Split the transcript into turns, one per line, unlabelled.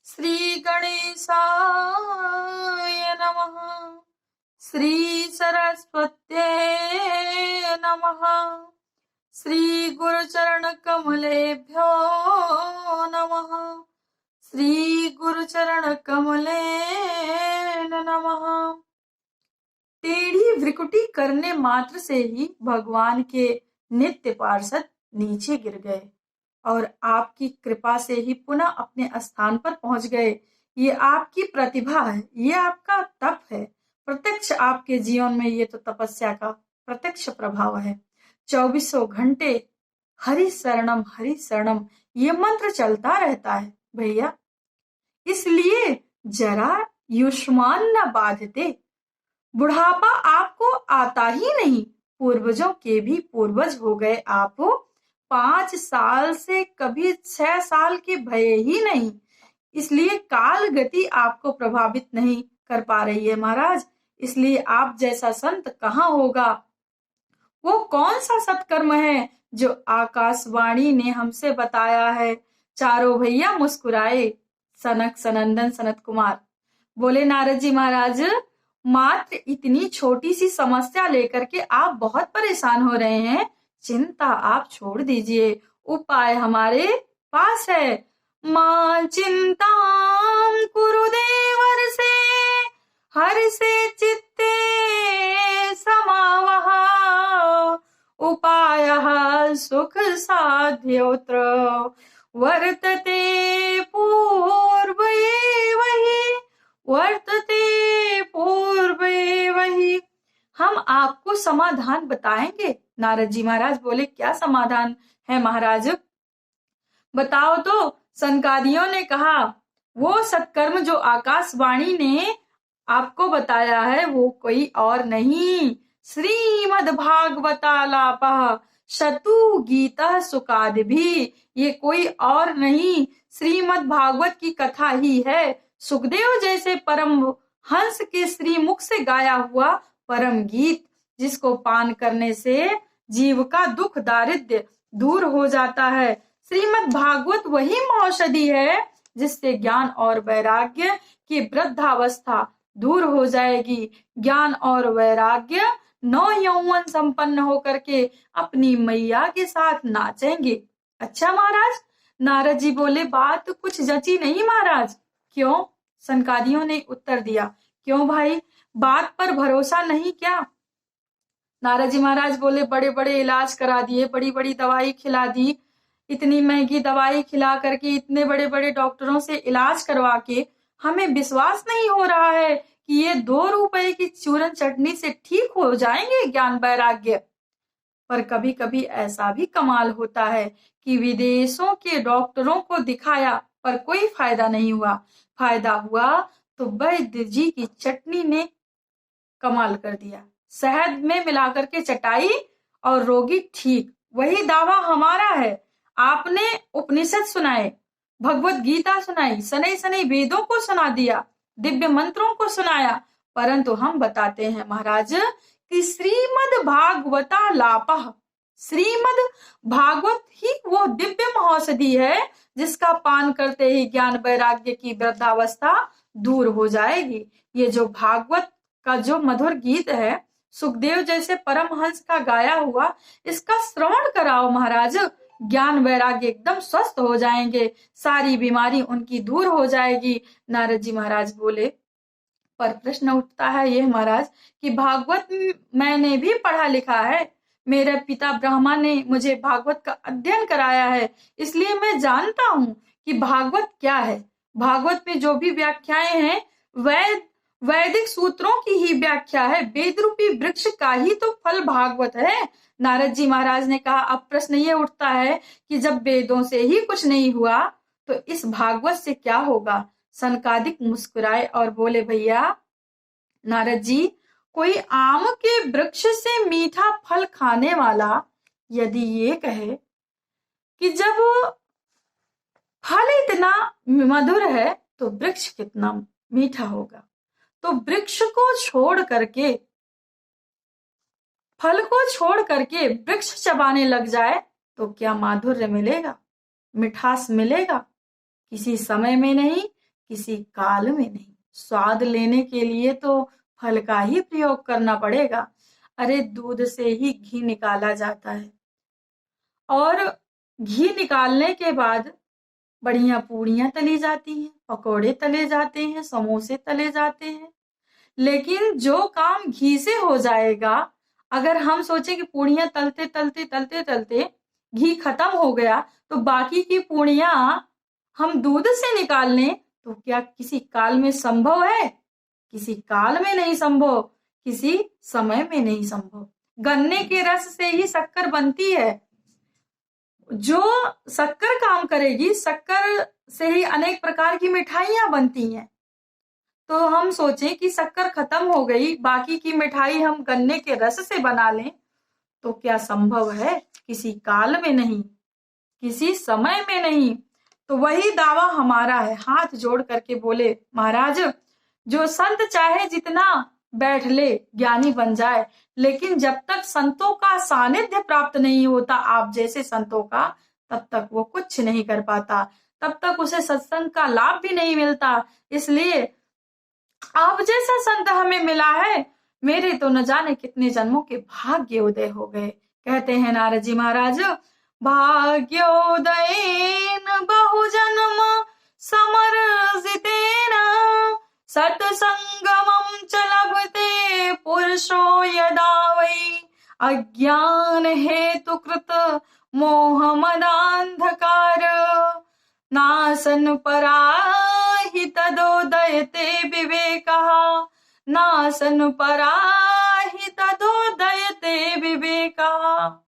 श्री गणेशाय नमः। श्री सरस्वत्यै नमः। श्री गुरुचरण कमलेभ्यो नमः। श्री गुरुचरण कमले नमः। टेढ़ी भ्रिकुटी करने मात्र से ही भगवान के नित्य पार्षद नीचे गिर गए और आपकी कृपा से ही पुनः अपने स्थान पर पहुंच गए। ये आपकी प्रतिभा है, ये आपका तप है। प्रत्यक्ष आपके जीवन में ये तो तपस्या का प्रत्यक्ष प्रभाव है। 24 घंटे हरि शरणम ये मंत्र चलता रहता है भैया। इसलिए जरा युष्मान न बाधते। बुढ़ापा आपको आता ही नहीं। पूर्वजों के भी पूर्वज हो गए आप। 5 साल से कभी 6 साल के भय ही नहीं। इसलिए काल गति आपको प्रभावित नहीं कर पा रही है महाराज। इसलिए आप जैसा संत कहाँ होगा। वो कौन सा सत्कर्म है जो आकाशवाणी ने हमसे बताया है। चारों भैया मुस्कुराए। सनक सनंदन सनत कुमार बोले, नारद जी महाराज, मात्र इतनी छोटी सी समस्या लेकर के आप बहुत परेशान हो रहे हैं। चिंता आप छोड़ दीजिए, उपाय हमारे पास है। मां चिंता कुरुदेवर से हर से चित्ते समावह। उपायः सुख साध्योत्र वर्तते पूर्वे वही। हम आपको समाधान बताएंगे। नारद जी महाराज बोले, क्या समाधान है महाराज, बताओ तो। सनकादियों ने कहा, वो सत्कर्म जो आकाशवाणी ने आपको बताया है वो कोई और नहीं, श्रीमद् भागवतालापः शतु गीता सुकाद भी। ये कोई और नहीं, श्रीमद् भागवत की कथा ही है। सुखदेव जैसे परम हंस के श्री मुख से गाया हुआ परम गीत, जिसको पान करने से जीव का दुख दारिद्र्य दूर हो जाता है। श्रीमद् भागवत वही औषधि है जिससे ज्ञान और वैराग्य की वृद्धावस्था दूर हो जाएगी। ज्ञान और वैराग्य नौ यौवन संपन्न होकर के अपनी मैया के साथ नाचेंगे। अच्छा महाराज। नारद जी बोले, बात कुछ जची नहीं महाराज। क्यों? सनकादियों ने उत्तर दिया, क्यों भाई, बात पर भरोसा नहीं क्या? नारद जी महाराज बोले, बड़े बड़े इलाज करा दिए, बड़ी बड़ी दवाई खिला दी, इतनी महंगी दवाई खिला करके इतने बड़े बड़े डॉक्टरों से इलाज करवा के हमें विश्वास नहीं हो रहा है कि ये 2 रुपए की चूरन चटनी से ठीक हो जाएंगे ज्ञान वैराग्य। पर कभी कभी ऐसा भी कमाल होता है कि विदेशों के डॉक्टरों को दिखाया पर कोई फायदा नहीं हुआ। फायदा हुआ तो वैद्य जी की चटनी ने कमाल कर दिया। शहद में मिलाकर के चटाई और रोगी ठीक। वही दावा हमारा है। आपने उपनिषद सुनाए, भगवत गीता सुनाई, सनई सनई वेदों को सुना दिया, दिव्य मंत्रों को सुनाया, परंतु हम बताते हैं महाराज कि श्रीमद् भागवता लापः, श्रीमद् भागवत ही वो दिव्य औषधि है जिसका पान करते ही ज्ञान वैराग्य की वृद्धावस्था दूर हो जाएगी। ये जो भागवत का जो मधुर गीत है, सुखदेव जैसे परमहंस का गाया हुआ, इसका श्रवण कराओ महाराज। ज्ञान वैराग्य एकदम स्वस्थ हो जाएंगे, सारी बीमारी उनकी दूर हो जाएगी। नारद जी महाराज बोले, पर प्रश्न उठता है ये महाराज कि भागवत मैंने भी पढ़ा लिखा है। मेरे पिता ब्रह्मा ने मुझे भागवत का अध्ययन कराया है, इसलिए मैं जानता हूँ कि भागवत क्या है। भागवत में जो भी व्याख्याएं हैं वैदिक सूत्रों की ही व्याख्या है। वेद रूपी वृक्ष का ही तो फल भागवत है। नारद जी महाराज ने कहा, अब प्रश्न ये उठता है कि जब वेदों से ही कुछ नहीं हुआ तो इस भागवत से क्या होगा। सनकादिक मुस्कुराए और बोले, भैया नारद जी, कोई आम के वृक्ष से मीठा फल खाने वाला यदि ये कहे कि जब फल इतना मधुर है तो वृक्ष कितना मीठा होगा, तो वृक्ष को छोड़ करके, फल को छोड़ करके वृक्ष चबाने लग जाए तो क्या माधुर्य मिलेगा, मिठास मिलेगा? किसी समय में नहीं, किसी काल में नहीं। स्वाद लेने के लिए तो फल का ही प्रयोग करना पड़ेगा। अरे दूध से ही घी निकाला जाता है और घी निकालने के बाद बढ़िया पूड़ियां तली जाती हैं, पकोड़े तले जाते हैं, समोसे तले जाते हैं। लेकिन जो काम घी से हो जाएगा, अगर हम सोचें कि पूड़ियां तलते तलते तलते तलते घी खत्म हो गया तो बाकी की पूड़ियां हम दूध से निकाल लें, तो क्या किसी काल में संभव है? किसी काल में नहीं संभव, किसी समय में नहीं संभव। गन्ने के रस से ही शक्कर बनती है। जो शक्कर काम करेगी, शक्कर से ही अनेक प्रकार की मिठाइयां बनती हैं। तो हम सोचें कि शक्कर खत्म हो गई, बाकी की मिठाई हम गन्ने के रस से बना लें, तो क्या संभव है? किसी काल में नहीं, किसी समय में नहीं। तो वही दावा हमारा है। हाथ जोड़ करके बोले, महाराज जो संत चाहे जितना बैठ ले, ज्ञानी बन जाए, लेकिन जब तक संतों का सानिध्य प्राप्त नहीं होता आप जैसे संतों का, तब तक वो कुछ नहीं कर पाता, तब तक उसे सत्संग का लाभ भी नहीं मिलता। इसलिए आप जैसा संत हमें मिला है, मेरे तो न जाने कितने जन्मों के भाग्य उदय हो गए। कहते हैं नारद जी महाराज, भाग्योदयेन बहुजन्म समर्जितेन सत्संगमं च लभते पुरुषो यदा वै अज्ञान हेतु कृत मोह मदान्धकार नासन पराहि तदोदयते विवेकः नासन पराहि तदोदयते विवेकः।